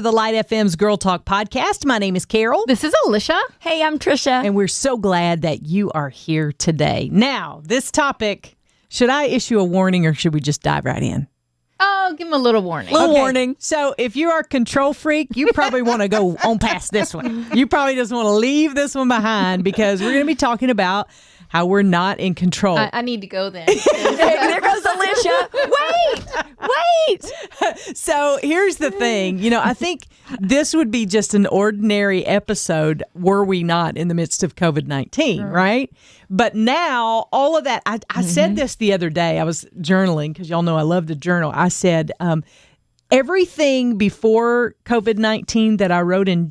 The Light FM's Girl Talk podcast. My name is Carol. This is Alicia. Hey, I'm Tricia. And we're so glad that you are here today. Now, this topic, should I issue a warning or should we just dive right in? Oh, give him a little warning. Warning. So if you are a control freak, you probably want to go on past this one. You probably just want to leave this one behind because we're going to be talking about how we're not in control. I need to go then. There goes Alicia. Wait. So here's the thing. You know, I think this would be just an ordinary episode were we not in the midst of COVID-19, right? But now all of that, I said this the other day. I was journaling because y'all know I love to journal. I said, everything before COVID-19 that I wrote in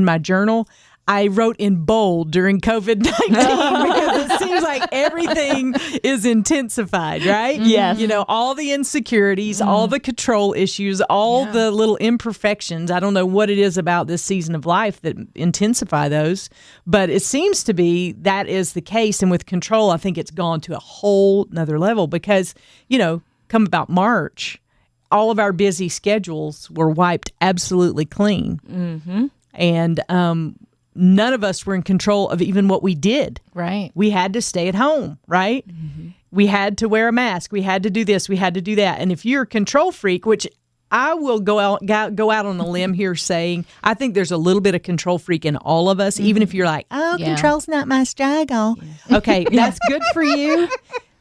my journal, I wrote in bold during COVID-19 because it seems like everything is intensified, right? Yes. You know, all the insecurities, all the control issues, all the little imperfections. I don't know what it is about this season of life that intensify those, but it seems to be that is the case. And with control, I think it's gone to a whole nother level because, you know, come about March, all of our busy schedules were wiped absolutely clean. Mm-hmm. And, none of us were in control of even what we did. Right. We had to stay at home, right? Mm-hmm. We had to wear a mask. We had to do this. We had to do that. And if you're a control freak, which I will go out on a limb here saying, I think there's a little bit of control freak in all of us, even if you're like, control's not my struggle. Yeah. Okay, that's good for you.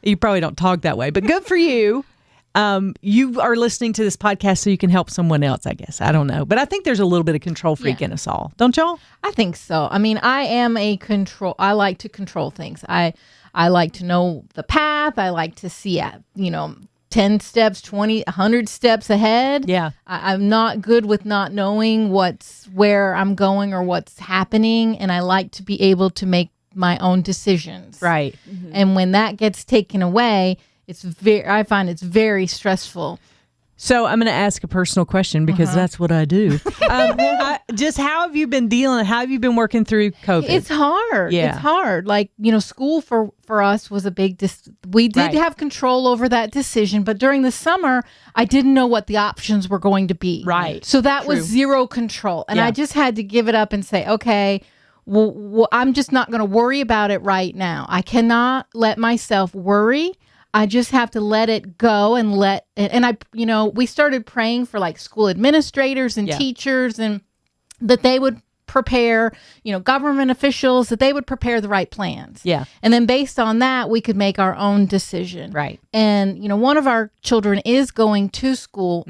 You probably don't talk that way, but good for you. You are listening to this podcast so you can help someone else, I guess. I don't know. But I think there's a little bit of control freak in us all. Don't y'all? I think so. I mean, I am I like to control things. I like to know the path. I like to see, 10 steps, 20, 100 steps ahead. Yeah. I'm not good with not knowing where I'm going or what's happening. And I like to be able to make my own decisions. Right. Mm-hmm. And when that gets taken away, I find it's very stressful. So I'm going to ask a personal question because that's what I do. Just how have you been dealing? How have you been working through COVID? It's hard. Yeah. It's hard. Like, school for us was a big, we did have control over that decision, but during the summer, I didn't know what the options were going to be. Right. So that was zero control. And I just had to give it up and say, okay, well, I'm just not going to worry about it right now. I cannot let myself worry. I just have to let it go and we started praying for like school administrators and teachers and that they would prepare, government officials, that they would prepare the right plans. Yeah. And then based on that, we could make our own decision. Right. And, one of our children is going to school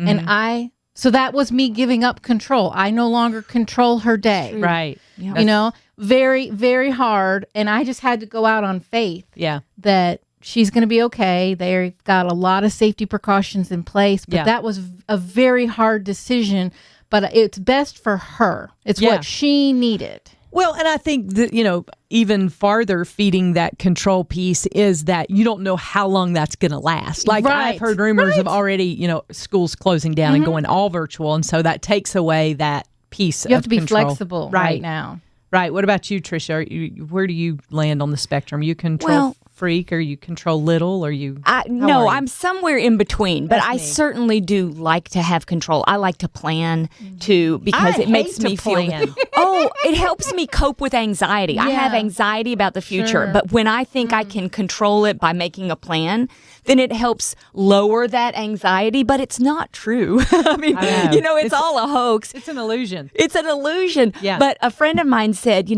so that was me giving up control. I no longer control her day. Right. Yeah. Very, very hard. And I just had to go out on faith. Yeah. That she's going to be okay. They've got a lot of safety precautions in place, but that was a very hard decision, but it's best for her. It's what she needed. Well, and I think that, even farther feeding that control piece is that you don't know how long that's going to last. Like I've heard rumors of already, schools closing down and going all virtual. And so that takes away that piece of control. You have to be flexible right now. Right. What about you, Tricia? Where do you land on the spectrum? You control freak, or you control little, or you? No, I'm somewhere in between, but I certainly do like to have control. I like to plan because it makes me feel. It helps me cope with anxiety. I have anxiety about the future, but when I think I can control it by making a plan, then it helps lower that anxiety, but it's not true. I mean, it's all a hoax. It's an illusion. It's an illusion. Yeah. But a friend of mine said,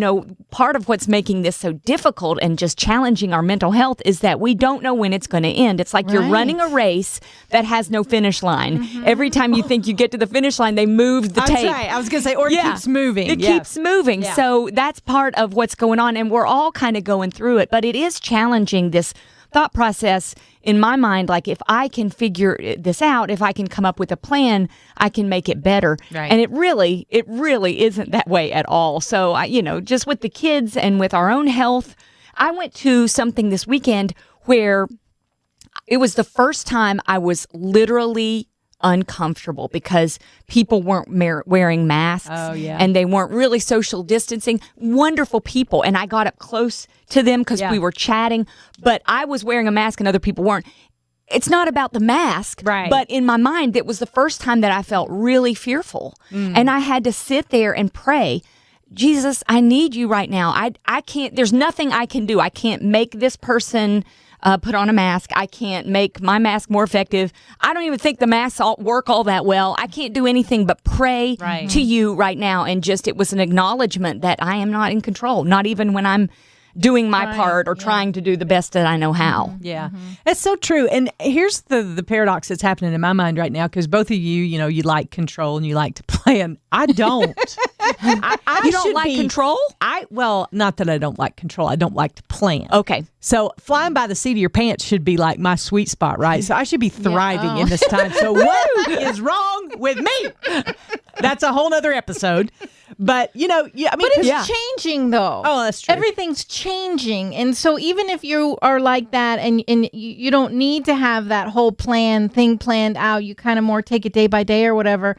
part of what's making this so difficult and just challenging our mental health is that we don't know when it's going to end. It's like you're running a race that has no finish line. Mm-hmm. Every time you think you get to the finish line, they move the tape. That's right. I was going to say, or it keeps moving. It keeps moving. Yeah. So that's part of what's going on, and we're all kind of going through it. But it is challenging, this thought process in my mind. Like, if I can figure this out, if I can come up with a plan, I can make it better. Right. And it really isn't that way at all. So, just with the kids and with our own health, I went to something this weekend where it was the first time I was literally uncomfortable because people weren't wearing masks and they weren't really social distancing. Wonderful people. And I got up close to them because we were chatting, but I was wearing a mask and other people weren't. it's not about the mask, right? But in my mind, it was the first time that I felt really fearful, and I had to sit there and pray. Jesus, I need you right now. I can't. There's nothing I can do. I can't make this person put on a mask. I can't make my mask more effective. I don't even think the masks work all that well. I can't do anything but pray to you right now. And just, it was an acknowledgement that I am not in control, not even when I'm doing my part or trying to do the best that I know how. Yeah, that's so true. And here's the paradox that's happening in my mind right now, because both of you, you like control and you like to plan. I don't. You don't like control? Well, not that I don't like control. I don't like to plan. Okay. So flying by the seat of your pants should be like my sweet spot, right? So I should be thriving in this time. So what is wrong with me? That's a whole nother episode. But, I mean, but it's changing, though. Oh, that's true. Everything's changing. And so even if you are like that and you don't need to have that whole thing planned out, you kind of more take it day by day or whatever,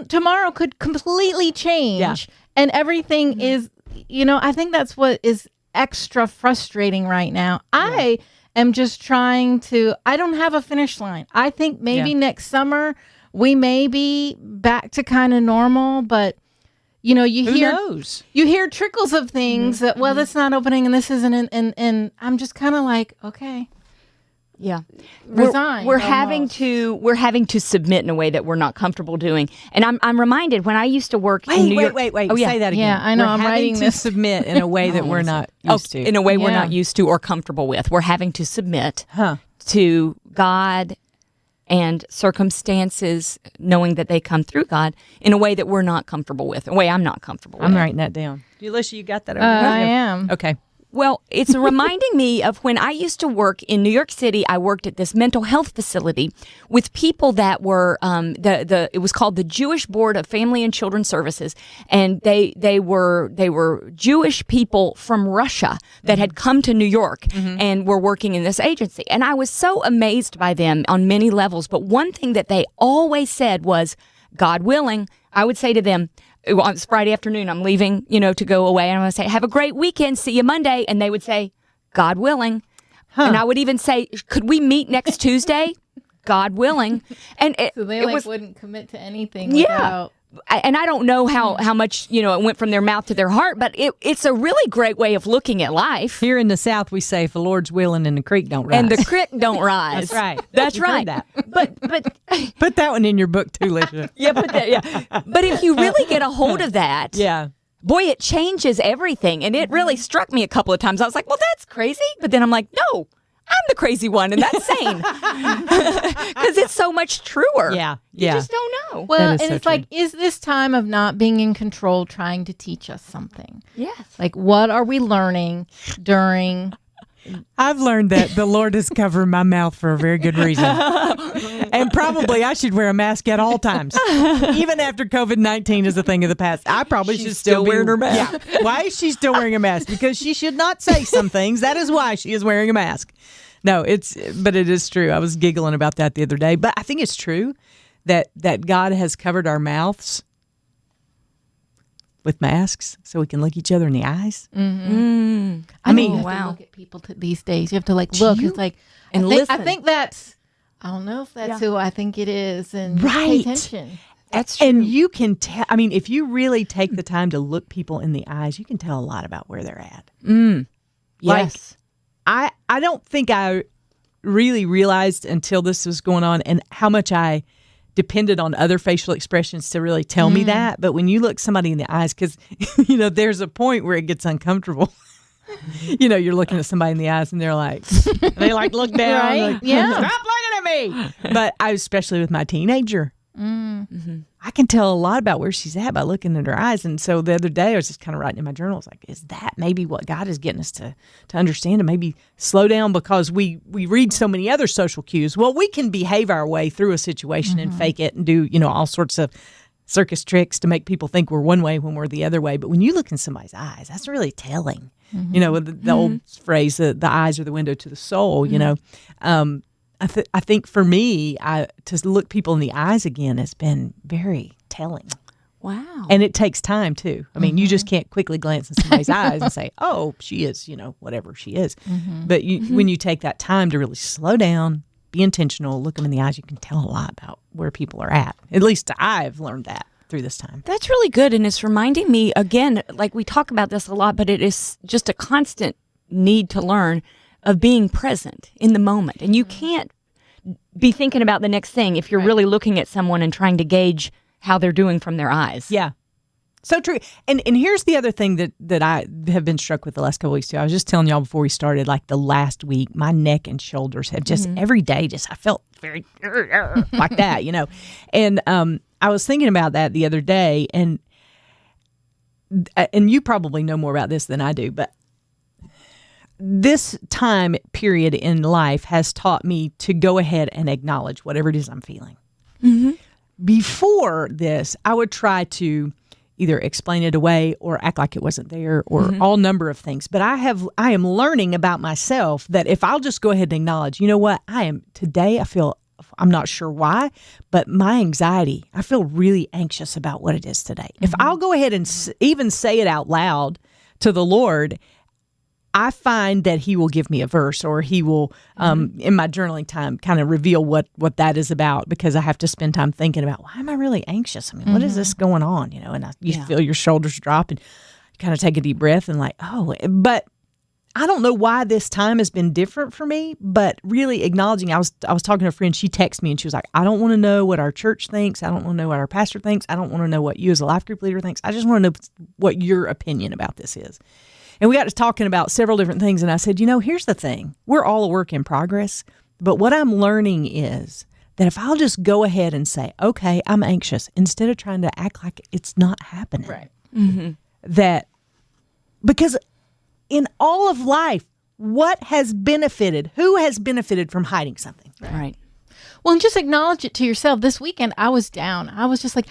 tomorrow could completely change. Yeah. And everything is, I think that's what is extra frustrating right now. I am just trying I don't have a finish line. I think maybe next summer we may be back to kind of normal, but you hear trickles of things that, well, that's not opening and this isn't, and I'm just kind of like, okay. Yeah. Resign. We're having to submit in a way that we're not comfortable doing. And I'm reminded when I used to work in New York. Wait. Oh, yeah. Say that again. Yeah, I know. I'm writing to this. submit in a way that we're not used to. In a way we're not used to or comfortable with. We're having to submit to God and circumstances, knowing that they come through God in a way that we're not comfortable with, a way I'm not comfortable with. I'm writing that down. Alicia, you got that over there? I am. Okay. Well, it's reminding me of when I used to work in New York City. I worked at this mental health facility with people that were it was called the Jewish Board of Family and Children Services, and they were Jewish people from Russia that had come to New York and were working in this agency. And I was so amazed by them on many levels. But one thing that they always said was, God willing, I would say to them, it's Friday afternoon, I'm leaving, to go away. And I would say, have a great weekend. See you Monday. And they would say, God willing. And I would even say, could we meet next Tuesday? God willing. And so they wouldn't commit to anything without. And I don't know how much, it went from their mouth to their heart, but it's a really great way of looking at life. Here in the South, we say, if the Lord's willing and the creek don't rise. And the creek don't rise. That's right. That's You've right. heard that. But put that one in your book too, Alicia. But if you really get a hold of that, boy, it changes everything. And it really struck me a couple of times. I was like, well, that's crazy. But then I'm like, no, I'm the crazy one, and that's sane. Because it's so much truer. Yeah. You just don't know. Well, and it's like, is this time of not being in control trying to teach us something? Yes. Like, what are we learning during... I've learned that the Lord is covering my mouth for a very good reason. And probably I should wear a mask at all times. Even after COVID-19 is a thing of the past. I probably should still be wearing her mask. Yeah. Why is she still wearing a mask? Because she should not say some things. That is why she is wearing a mask. No, but it is true. I was giggling about that the other day. But I think it's true that God has covered our mouths with masks so we can look each other in the eyes. Mm-hmm. I mean, you have to look at people these days. You have to look. It's like, and listen. I think that's. I don't know if that's who I think it is, and pay attention. That's true. And you can tell. I mean, if you really take the time to look people in the eyes, you can tell a lot about where they're at. Yes. Like, I don't think I really realized until this was going on and how much I depended on other facial expressions to really tell me that. But when you look somebody in the eyes, because, there's a point where it gets uncomfortable. You're looking at somebody in the eyes and they look down. Right? Like, stop looking at me. But especially with my teenager, I can tell a lot about where she's at by looking at her eyes. And so the other day I was just kind of writing in my journal. I was like, is that maybe what God is getting us to understand and maybe slow down, because we read so many other social cues. Well, we can behave our way through a situation and fake it and do, all sorts of circus tricks to make people think we're one way when we're the other way. But when you look in somebody's eyes, that's really telling. With the old phrase, the eyes are the window to the soul, I think for me, to look people in the eyes again has been very telling. Wow. And it takes time, too. I mean, you just can't quickly glance in somebody's eyes and say, oh, she is, whatever she is. But when you take that time to really slow down, be intentional, look them in the eyes. You can tell a lot about where people are at. At least I've learned that through this time. That's really good. And it's reminding me, again, like we talk about this a lot, but it is just a constant need to learn of being present in the moment. And you can't be thinking about the next thing if you're really looking at someone and trying to gauge how they're doing from their eyes. Yeah. So true. And here's the other thing that I have been struck with the last couple of weeks too. I was just telling y'all before we started, like the last week, my neck and shoulders have just every day I felt very like that, you know. And I was thinking about that the other day, and you probably know more about this than I do, but this time period in life has taught me to go ahead and acknowledge whatever it is I'm feeling. Mm-hmm. Before this, I would try to either explain it away or act like it wasn't there, or all number of things. But I am learning about myself that if I'll just go ahead and acknowledge, you know what, today I feel, I'm not sure why, but my anxiety, I feel really anxious about what it is today. If I'll go ahead and even say it out loud to the Lord, I find that he will give me a verse, or he will, in my journaling time, kind of reveal what that is about, because I have to spend time thinking about, why am I really anxious? I mean, what is this going on? You know, and you feel your shoulders drop, and you kind of take a deep breath and like, but I don't know why this time has been different for me, but really acknowledging, I was talking to a friend, she texted me and she was like, I don't want to know what our church thinks. I don't want to know what our pastor thinks. I don't want to know what you as a life group leader thinks. I just want to know what your opinion about this is. And we got to talking about several different things. And I said, here's the thing. We're all a work in progress. But what I'm learning is that if I'll just go ahead and say, okay, I'm anxious, instead of trying to act like it's not happening. Right. That, because in all of life, what has benefited? Who has benefited from hiding something? Right. Well, and just acknowledge it to yourself. This weekend, I was down. I was just like,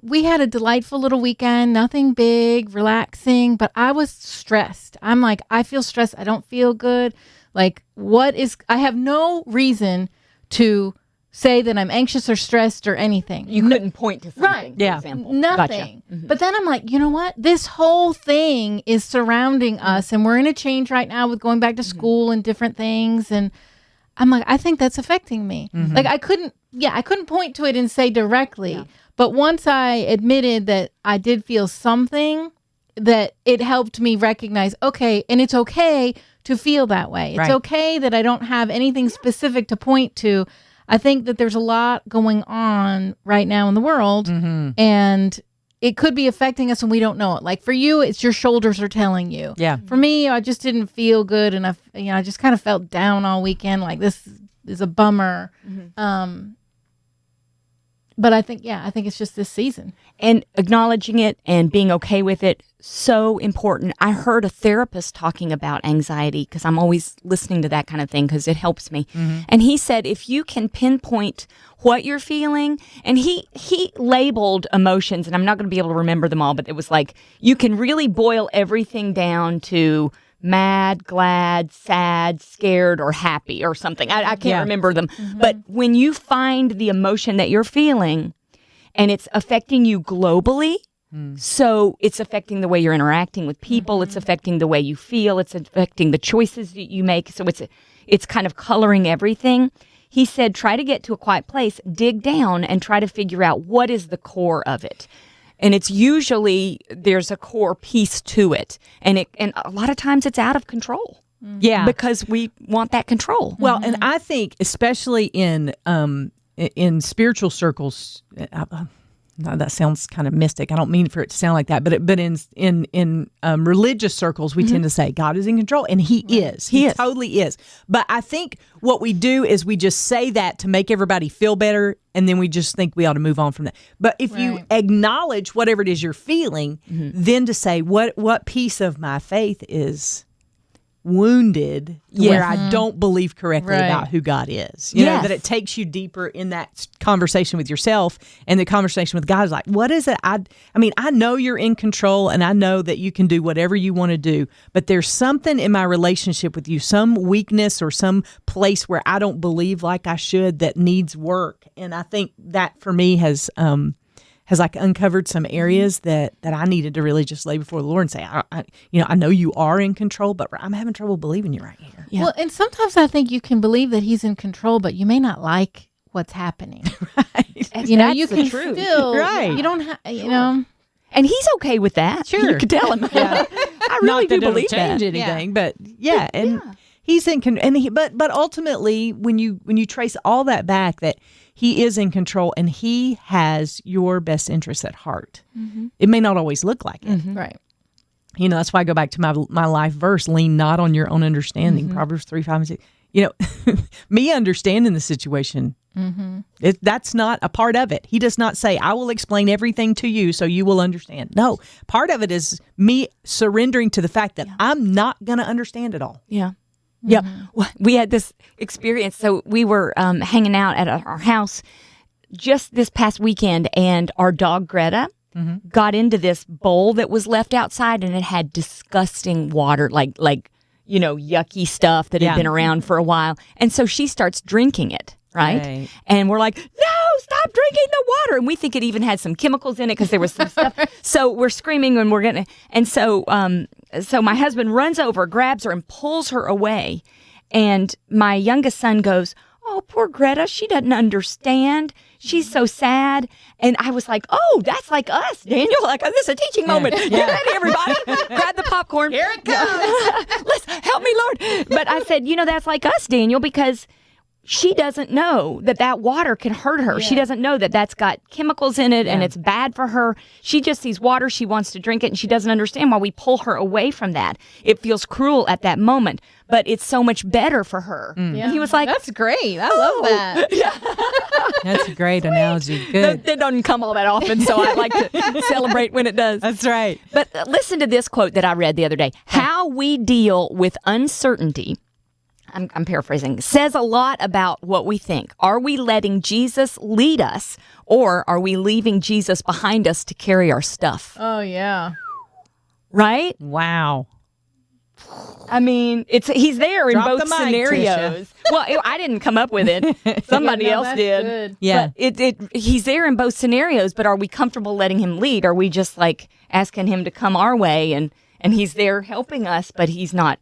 we had a delightful little weekend, nothing big, relaxing, but I was stressed. I'm like, I feel stressed. I don't feel good. Like, I have no reason to say that I'm anxious or stressed or anything. You couldn't point to something, right. for example. Nothing. Gotcha. But then I'm like, you know what? This whole thing is surrounding us, and we're in a change right now with going back to school and different things. And I'm like, I think that's affecting me. Like, I couldn't point to it and say directly. But once I admitted that I did feel something, that it helped me recognize, okay, and it's okay to feel that way. It's okay that I don't have anything specific to point to. I think that there's a lot going on right now in the world, and it could be affecting us and we don't know it. Like for you, it's your shoulders are telling you. Yeah. For me, I just didn't feel good, and I just kind of felt down all weekend. Like, this is a bummer. But I think it's just this season. And acknowledging it and being okay with it, so important. I heard a therapist talking about anxiety, because I'm always listening to that kind of thing because it helps me. And he said, if you can pinpoint what you're feeling, and he labeled emotions, and I'm not going to be able to remember them all, but it was like, you can really boil everything down to mad, glad, sad, scared, or happy, or something. I can't remember them. But when you find the emotion that you're feeling, and it's affecting you globally, so it's affecting the way you're interacting with people, it's affecting the way you feel, it's affecting the choices that you make, so it's kind of coloring everything. He said, try to get to a quiet place, dig down, and try to figure out what is the core of it. And it's usually, there's a core piece to it. And a lot of times it's out of control. Yeah. Because we want that control. Well, and I think especially in spiritual circles, that sounds kind of mystic. I don't mean for it to sound like that, but in religious circles, we tend to say God is in control, and He is. He totally is. But I think what we do is we just say that to make everybody feel better, and then we just think we ought to move on from that. But if you acknowledge whatever it is you're feeling, then to say what piece of my faith is wounded where I don't believe correctly about who God is. You know, that it takes you deeper in that conversation with yourself, and the conversation with God is like, what is it? I mean, I know you're in control, and I know that you can do whatever you want to do, but there's something in my relationship with you, some weakness or some place where I don't believe like I should, that needs work. And I think that for me has has like uncovered some areas that I needed to really just lay before the Lord and say, I know you are in control, but I'm having trouble believing you right here. Yeah. Well, and sometimes I think you can believe that he's in control, but you may not like what's happening. Right. You know, you can still, right. You don't have, you know. And he's okay with that. Sure. You could tell him. Yeah. I really do believe that. Not that it'll change anything, but yeah. And he's in control. But ultimately, when you trace all that back, that he is in control and he has your best interests at heart. Mm-hmm. It may not always look like it. Mm-hmm. Right. You know, that's why I go back to my life verse, lean not on your own understanding, Proverbs 3:5-6. You know, me understanding the situation, that's not a part of it. He does not say, I will explain everything to you so you will understand. No, part of it is me surrendering to the fact that I'm not going to understand it all. Yeah. Yeah. Well, we had this experience. So we were hanging out at our house just this past weekend, and our dog Greta got into this bowl that was left outside, and it had disgusting water, like yucky stuff that had been around for a while. And so she starts drinking it, right? And we're like, no, stop drinking the water. And we think it even had some chemicals in it because there was some stuff. So we're screaming and we're getting, and so my husband runs over, grabs her and pulls her away. And my youngest son goes, oh, poor Greta, she doesn't understand. She's so sad. And I was like, oh, that's like us, Daniel. Like, this is a teaching moment. Get ready, everybody. Grab the popcorn. Here it comes. Let's help me, Lord. But I said, that's like us, Daniel, because she doesn't know that water can hurt her. Yeah. She doesn't know that that's got chemicals in it and it's bad for her. She just sees water. She wants to drink it, and she doesn't understand why we pull her away from that. It feels cruel at that moment, but it's so much better for her. Yeah. And he was like, that's great. I love that. That's a great analogy. Good. That doesn't come all that often, so I like to celebrate when it does. That's right. But listen to this quote that I read the other day. How we deal with uncertainty, I'm paraphrasing, says a lot about what we think. Are we letting Jesus lead us, or are we leaving Jesus behind us to carry our stuff? Oh, yeah. Right? Wow. I mean, he's there in Drop both the mic, scenarios. Well, I didn't come up with it. Somebody else did. Good. Yeah. But he's there in both scenarios, but are we comfortable letting him lead? Are we just like asking him to come our way, and he's there helping us, but he's not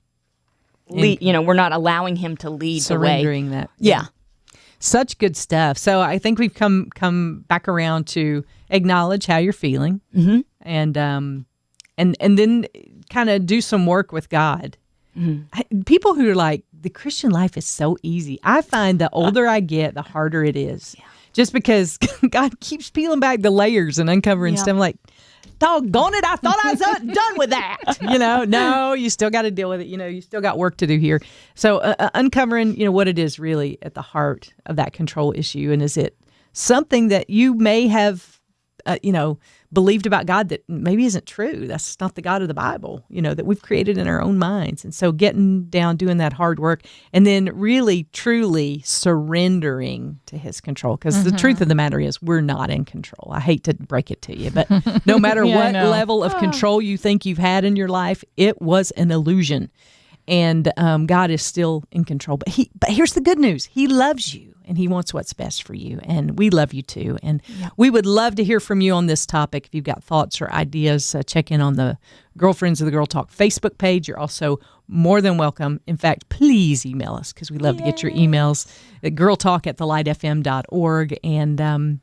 we're not allowing him to lead the way. Surrendering that. Yeah. Such good stuff. So I think we've come back around to acknowledge how you're feeling, and then kind of do some work with God. People who are like, the Christian life is so easy. I find the older I get, the harder it is. Yeah. Just because God keeps peeling back the layers and uncovering stuff. I'm like, doggone it, I thought I was done with that. No, you still got to deal with it. You still got work to do here. So uncovering, what it is really at the heart of that control issue. And is it something that you may have, believed about God that maybe isn't true? That's not the God of the Bible, that we've created in our own minds. And so getting down, doing that hard work, and then really, truly surrendering to his control. Because the truth of the matter is we're not in control. I hate to break it to you, but no matter what level of control you think you've had in your life, it was an illusion. And God is still in control. But here's the good news. He loves you. And he wants what's best for you. And we love you too. And we would love to hear from you on this topic. If you've got thoughts or ideas, check in on the Girlfriends of the Girl Talk Facebook page. You're also more than welcome. In fact, please email us, because we love to get your emails at girltalk@thelightfm.org. And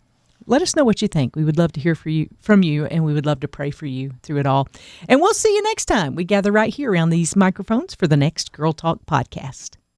let us know what you think. We would love to hear from you, and we would love to pray for you through it all. And we'll see you next time. We gather right here around these microphones for the next Girl Talk podcast.